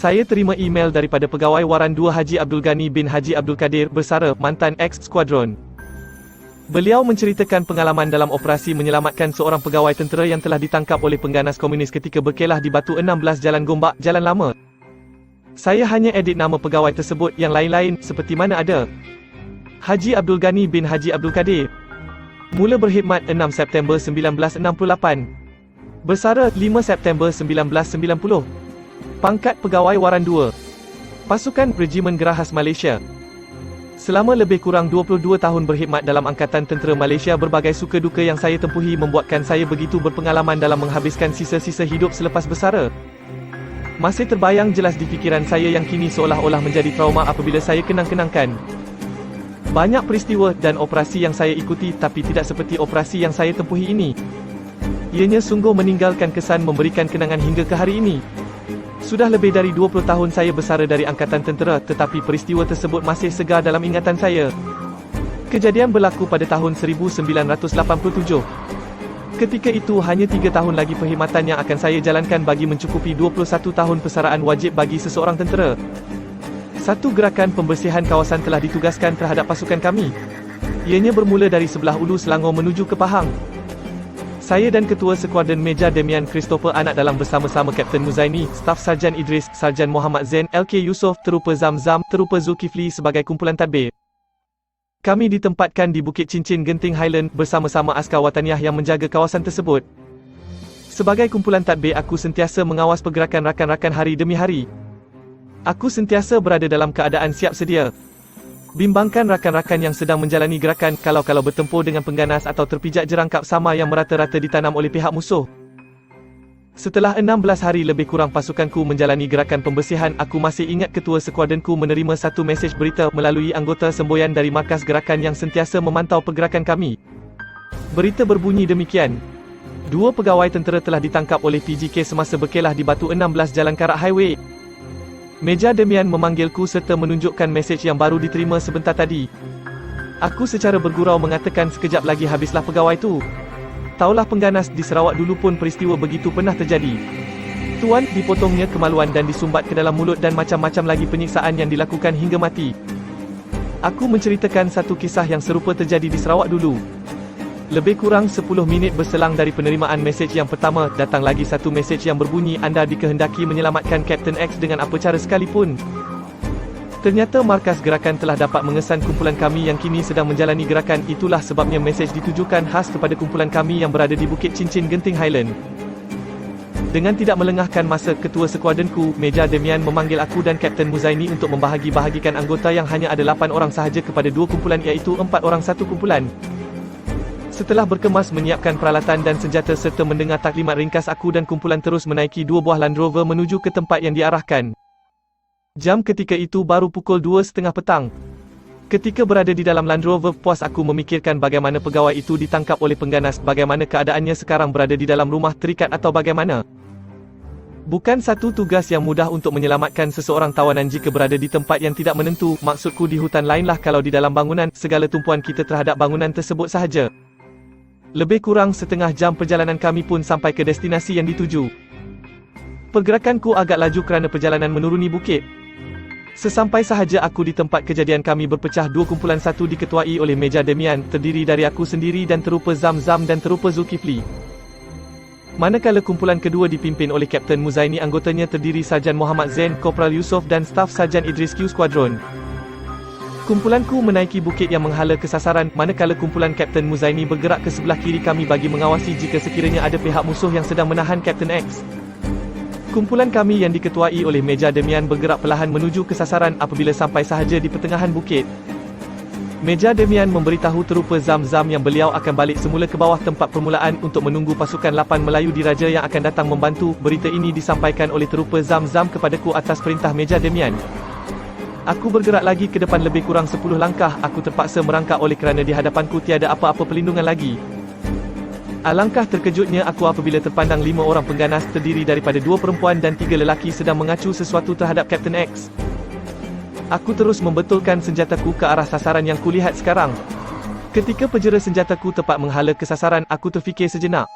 Saya terima email daripada Pegawai Waran 2 Haji Abdul Ghani bin Haji Abdul Kadir Bersara, mantan ex-skuadron. Beliau menceritakan pengalaman dalam operasi menyelamatkan seorang pegawai tentera yang telah ditangkap oleh pengganas komunis ketika berkelah di Batu 16 Jalan Gombak, Jalan Lama. Saya hanya edit nama pegawai tersebut, yang lain-lain seperti mana ada. Haji Abdul Ghani bin Haji Abdul Kadir. Mula berkhidmat 6 September 1968. Bersara 5 September 1990. Pangkat Pegawai Waran 2. Pasukan Regimen Gerahas Malaysia. Selama lebih kurang 22 tahun berkhidmat dalam Angkatan Tentera Malaysia, berbagai suka duka yang saya tempuhi membuatkan saya begitu berpengalaman dalam menghabiskan sisa-sisa hidup selepas bersara. Masih terbayang jelas di fikiran saya yang kini seolah-olah menjadi trauma apabila saya kenang-kenangkan. Banyak peristiwa dan operasi yang saya ikuti, tapi tidak seperti operasi yang saya tempuhi ini. Ianya sungguh meninggalkan kesan memberikan kenangan hingga ke hari ini. Sudah lebih dari 20 tahun saya bersara dari Angkatan Tentera, tetapi peristiwa tersebut masih segar dalam ingatan saya. Kejadian berlaku pada tahun 1987. Ketika itu hanya 3 tahun lagi perkhidmatan yang akan saya jalankan bagi mencukupi 21 tahun persaraan wajib bagi seseorang tentera. Satu gerakan pembersihan kawasan telah ditugaskan terhadap pasukan kami. Ianya bermula dari sebelah Ulu Selangor menuju ke Pahang. Saya dan Ketua Skuadron Meja Demian Christopher Anak Dalang bersama-sama Kapten Muzaini, Staf Sarjan Idris, Sarjan Muhammad Zain, LK Yusof, Terupa Zamzam, Terupa Zulkifli sebagai kumpulan tadbir. Kami ditempatkan di Bukit Cincin Genting Highland bersama-sama askar wataniah yang menjaga kawasan tersebut. Sebagai kumpulan tadbir, aku sentiasa mengawas pergerakan rakan-rakan hari demi hari. Aku sentiasa berada dalam keadaan siap sedia. Bimbangkan rakan-rakan yang sedang menjalani gerakan kalau bertempur dengan pengganas atau terpijak jerangkap sama yang merata-rata ditanam oleh pihak musuh. Setelah 16 hari lebih kurang pasukanku menjalani gerakan pembersihan, aku masih ingat ketua skuadronku menerima satu mesej berita melalui anggota semboyan dari markas gerakan yang sentiasa memantau pergerakan kami. Berita berbunyi demikian: 2 pegawai tentera telah ditangkap oleh PGK semasa berkelah di Batu 16 Jalan Karak Highway. Meja Demian memanggilku serta menunjukkan mesej yang baru diterima sebentar tadi. Aku secara bergurau mengatakan sekejap lagi habislah pegawai itu. Taulah pengganas, di Sarawak dulu pun peristiwa begitu pernah terjadi. Tuan, dipotongnya kemaluan dan disumbat ke dalam mulut dan macam-macam lagi penyiksaan yang dilakukan hingga mati. Aku menceritakan satu kisah yang serupa terjadi di Sarawak dulu. Lebih kurang 10 minit berselang dari penerimaan mesej yang pertama, datang lagi satu mesej yang berbunyi anda dikehendaki menyelamatkan Kapten X dengan apa cara sekalipun. Ternyata markas gerakan telah dapat mengesan kumpulan kami yang kini sedang menjalani gerakan. Itulah sebabnya mesej ditujukan khas kepada kumpulan kami yang berada di Bukit Cincin Genting Highland. Dengan tidak melengahkan masa, ketua skuadronku, Meja Demian, memanggil aku dan Kapten Muzaini untuk membahagi-bahagikan anggota yang hanya ada 8 orang sahaja kepada 2 kumpulan, iaitu 4 orang satu kumpulan. Setelah berkemas menyiapkan peralatan dan senjata serta mendengar taklimat ringkas, aku dan kumpulan terus menaiki 2 buah Land Rover menuju ke tempat yang diarahkan. Jam ketika itu baru pukul 2:30 petang. Ketika berada di dalam Land Rover, puas aku memikirkan bagaimana pegawai itu ditangkap oleh pengganas, bagaimana keadaannya sekarang, berada di dalam rumah terikat atau bagaimana. Bukan satu tugas yang mudah untuk menyelamatkan seseorang tawanan jika berada di tempat yang tidak menentu. Maksudku di hutan, lainlah kalau di dalam bangunan. Segala tumpuan kita terhadap bangunan tersebut sahaja. Lebih kurang setengah jam perjalanan kami pun sampai ke destinasi yang dituju. Pergerakanku agak laju kerana perjalanan menuruni bukit. Sesampai sahaja aku di tempat kejadian, kami berpecah 2 kumpulan. Satu diketuai oleh Meja Demian, terdiri dari aku sendiri dan Terupa Zamzam dan Terupa Zulkifli. Manakala kumpulan kedua dipimpin oleh Kapten Muzaini, anggotanya terdiri Sarjan Muhammad Zain, Kopral Yusof dan Staf Sarjan Idris Q Squadron. Kumpulanku menaiki bukit yang menghala ke sasaran, manakala kumpulan Kapten Muzaini bergerak ke sebelah kiri kami bagi mengawasi jika sekiranya ada pihak musuh yang sedang menahan Kapten X. Kumpulan kami yang diketuai oleh Meja Demian bergerak perlahan menuju ke sasaran. Apabila sampai sahaja di pertengahan bukit, Meja Demian memberitahu Terupa Zamzam yang beliau akan balik semula ke bawah tempat permulaan untuk menunggu pasukan 8 Melayu Diraja yang akan datang membantu. Berita ini disampaikan oleh Terupa Zamzam kepadaku atas perintah Meja Demian. Aku bergerak lagi ke depan lebih kurang 10 langkah. Aku terpaksa merangkak oleh kerana di hadapanku tiada apa-apa pelindungan lagi. Alangkah terkejutnya aku apabila terpandang 5 orang pengganas terdiri daripada 2 perempuan dan 3 lelaki sedang mengacu sesuatu terhadap Kapten X. Aku terus membetulkan senjataku ke arah sasaran yang kulihat sekarang. Ketika penjara senjataku tepat menghala ke sasaran, aku terfikir sejenak.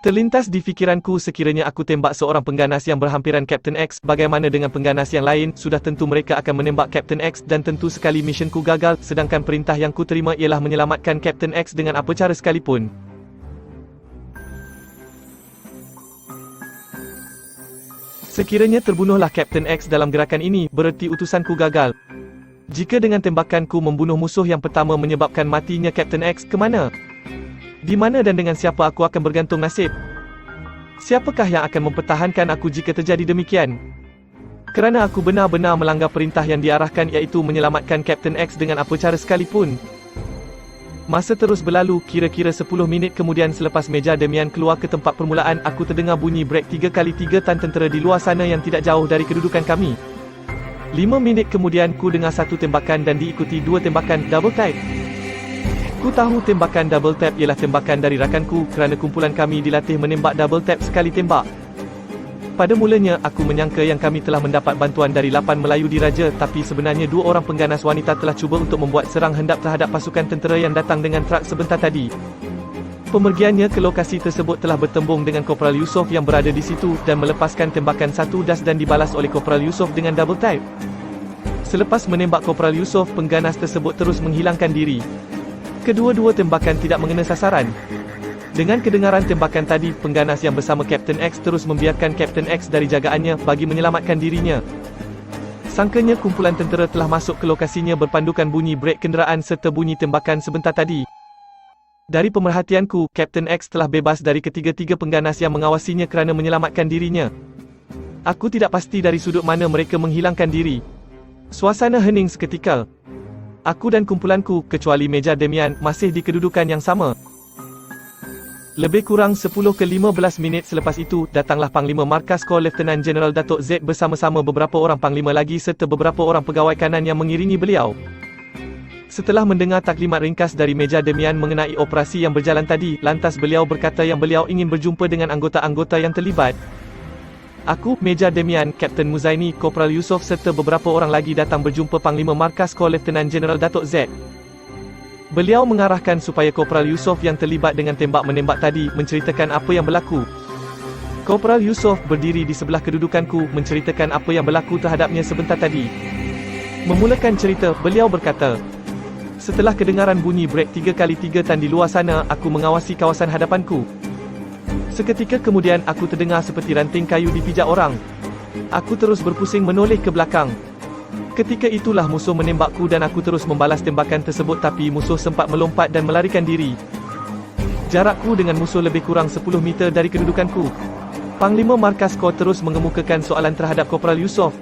Terlintas di fikiranku sekiranya aku tembak seorang pengganas yang berhampiran Captain X, bagaimana dengan pengganas yang lain? Sudah tentu mereka akan menembak Captain X dan tentu sekali missionku gagal, sedangkan perintah yang ku terima ialah menyelamatkan Captain X dengan apa cara sekalipun. Sekiranya terbunuhlah Captain X dalam gerakan ini, bererti utusanku gagal. Jika dengan tembakanku membunuh musuh yang pertama menyebabkan matinya Captain X, ke mana? Di mana dan dengan siapa aku akan bergantung nasib? Siapakah yang akan mempertahankan aku jika terjadi demikian? Kerana aku benar-benar melanggar perintah yang diarahkan, iaitu menyelamatkan Captain X dengan apa cara sekalipun. Masa terus berlalu, kira-kira 10 minit kemudian selepas Meja Demian keluar ke tempat permulaan, aku terdengar bunyi brek 3x3 tan tentera di luar sana yang tidak jauh dari kedudukan kami. 5 minit kemudian, ku dengar satu tembakan dan diikuti 2 tembakan double tap. Ku tahu tembakan double tap ialah tembakan dari rakanku kerana kumpulan kami dilatih menembak double tap sekali tembak. Pada mulanya, aku menyangka yang kami telah mendapat bantuan dari 8 Melayu diraja, tapi sebenarnya 2 orang pengganas wanita telah cuba untuk membuat serang hendap terhadap pasukan tentera yang datang dengan trak sebentar tadi. Pemergiannya ke lokasi tersebut telah bertembung dengan Kopral Yusof yang berada di situ dan melepaskan tembakan satu das dan dibalas oleh Kopral Yusof dengan double tap. Selepas menembak Kopral Yusof, pengganas tersebut terus menghilangkan diri. Kedua-dua tembakan tidak mengena sasaran. Dengan kedengaran tembakan tadi, pengganas yang bersama Captain X terus membiarkan Captain X dari jagaannya bagi menyelamatkan dirinya. Sangkanya kumpulan tentera telah masuk ke lokasinya berpandukan bunyi brek kenderaan serta bunyi tembakan sebentar tadi. Dari pemerhatianku, Captain X telah bebas dari ketiga-tiga pengganas yang mengawasinya kerana menyelamatkan dirinya. Aku tidak pasti dari sudut mana mereka menghilangkan diri. Suasana hening seketika. Aku dan kumpulanku, kecuali Meja Demian, masih di kedudukan yang sama. Lebih kurang 10 ke 15 minit selepas itu, datanglah Panglima Markas Kor Lieutenant General Datuk Z bersama-sama beberapa orang panglima lagi serta beberapa orang pegawai kanan yang mengiringi beliau. Setelah mendengar taklimat ringkas dari Meja Demian mengenai operasi yang berjalan tadi, lantas beliau berkata yang beliau ingin berjumpa dengan anggota-anggota yang terlibat. Aku, Meja Demian, Kapten Muzaini, Kopral Yusof serta beberapa orang lagi datang berjumpa Panglima Markas Kor Lieutenant General Datuk Z. Beliau mengarahkan supaya Kopral Yusof yang terlibat dengan tembak-menembak tadi menceritakan apa yang berlaku. Kopral Yusof berdiri di sebelah kedudukanku menceritakan apa yang berlaku terhadapnya sebentar tadi. Memulakan cerita, beliau berkata, "Setelah kedengaran bunyi brek 3x3 tan di luar sana, aku mengawasi kawasan hadapanku. Seketika kemudian aku terdengar seperti ranting kayu dipijak orang. Aku terus berpusing menoleh ke belakang. Ketika itulah musuh menembakku dan aku terus membalas tembakan tersebut, tapi musuh sempat melompat dan melarikan diri. Jarakku dengan musuh lebih kurang 10 meter dari kedudukanku." Panglima Markas Kor terus mengemukakan soalan terhadap Kopral Yusof.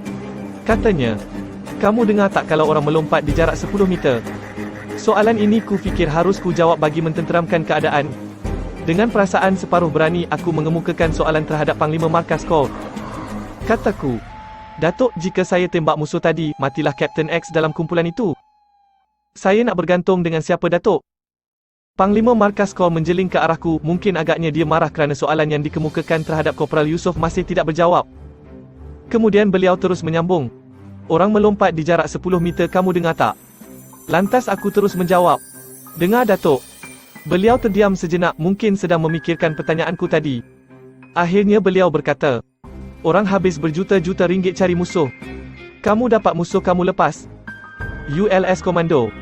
Katanya, "Kamu dengar tak kalau orang melompat di jarak 10 meter?" Soalan ini ku fikir harus ku jawab bagi mententeramkan keadaan. Dengan perasaan separuh berani, aku mengemukakan soalan terhadap Panglima Markas Kor. Kataku, "Datuk, jika saya tembak musuh tadi, matilah Captain X dalam kumpulan itu. Saya nak bergantung dengan siapa, Datuk?" Panglima Markas Kor menjeling ke arahku, mungkin agaknya dia marah kerana soalan yang dikemukakan terhadap Kopral Yusof masih tidak berjawab. Kemudian beliau terus menyambung, "Orang melompat di jarak 10 meter, kamu dengar tak?" Lantas aku terus menjawab, "Dengar, Datuk." Beliau terdiam sejenak, mungkin sedang memikirkan pertanyaanku tadi. Akhirnya beliau berkata, "Orang habis berjuta-juta ringgit cari musuh. Kamu dapat musuh kamu lepas. ULS Komando."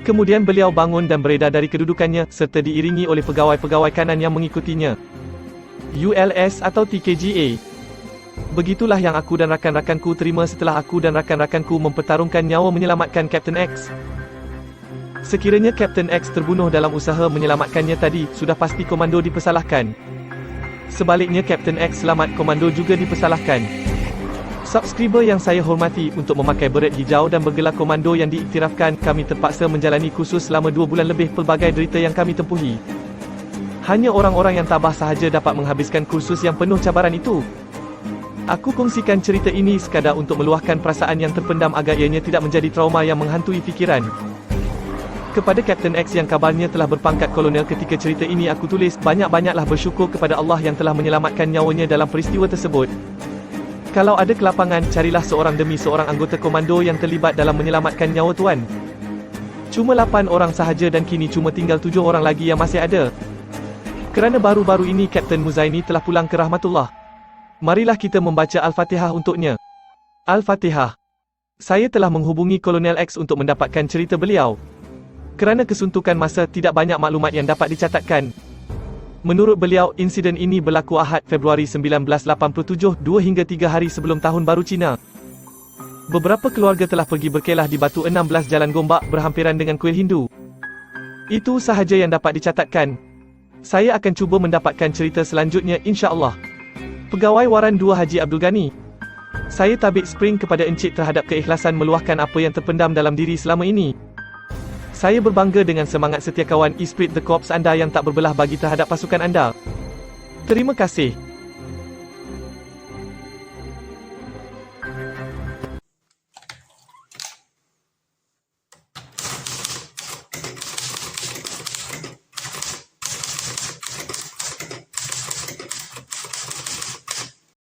Kemudian beliau bangun dan beredar dari kedudukannya, serta diiringi oleh pegawai-pegawai kanan yang mengikutinya. ULS atau TKGA. Begitulah yang aku dan rakan-rakanku terima setelah aku dan rakan-rakanku mempertarungkan nyawa menyelamatkan Captain X. Sekiranya Captain X terbunuh dalam usaha menyelamatkannya tadi, sudah pasti komando dipersalahkan. Sebaliknya Captain X selamat, komando juga dipersalahkan. Subscriber yang saya hormati, untuk memakai beret hijau dan bergelar komando yang diiktirafkan, kami terpaksa menjalani kursus selama 2 bulan lebih. Pelbagai derita yang kami tempuhi. Hanya orang-orang yang tabah sahaja dapat menghabiskan kursus yang penuh cabaran itu. Aku kongsikan cerita ini sekadar untuk meluahkan perasaan yang terpendam agar ianya tidak menjadi trauma yang menghantui fikiran. Kepada Captain X yang kabarnya telah berpangkat kolonel ketika cerita ini aku tulis, banyak-banyaklah bersyukur kepada Allah yang telah menyelamatkan nyawanya dalam peristiwa tersebut. Kalau ada kelapangan, carilah seorang demi seorang anggota komando yang terlibat dalam menyelamatkan nyawa tuan. Cuma 8 orang sahaja dan kini cuma tinggal 7 orang lagi yang masih ada. Kerana baru-baru ini Kapten Muzaini telah pulang ke rahmatullah. Marilah kita membaca Al-Fatihah untuknya. Al-Fatihah. Saya telah menghubungi Kolonel X untuk mendapatkan cerita beliau. Kerana kesuntukan masa, tidak banyak maklumat yang dapat dicatatkan. Menurut beliau, insiden ini berlaku Ahad, Februari 1987, 2 hingga 3 hari sebelum Tahun Baru Cina. Beberapa keluarga telah pergi berkelah di Batu 16 Jalan Gombak berhampiran dengan kuil Hindu. Itu sahaja yang dapat dicatatkan. Saya akan cuba mendapatkan cerita selanjutnya insya-Allah. Pegawai Waran 2 Haji Abdul Ghani. Saya tabik spring kepada Encik terhadap keikhlasan meluahkan apa yang terpendam dalam diri selama ini. Saya berbangga dengan semangat setia kawan Esprit the Corps anda yang tak berbelah bagi terhadap pasukan anda. Terima kasih.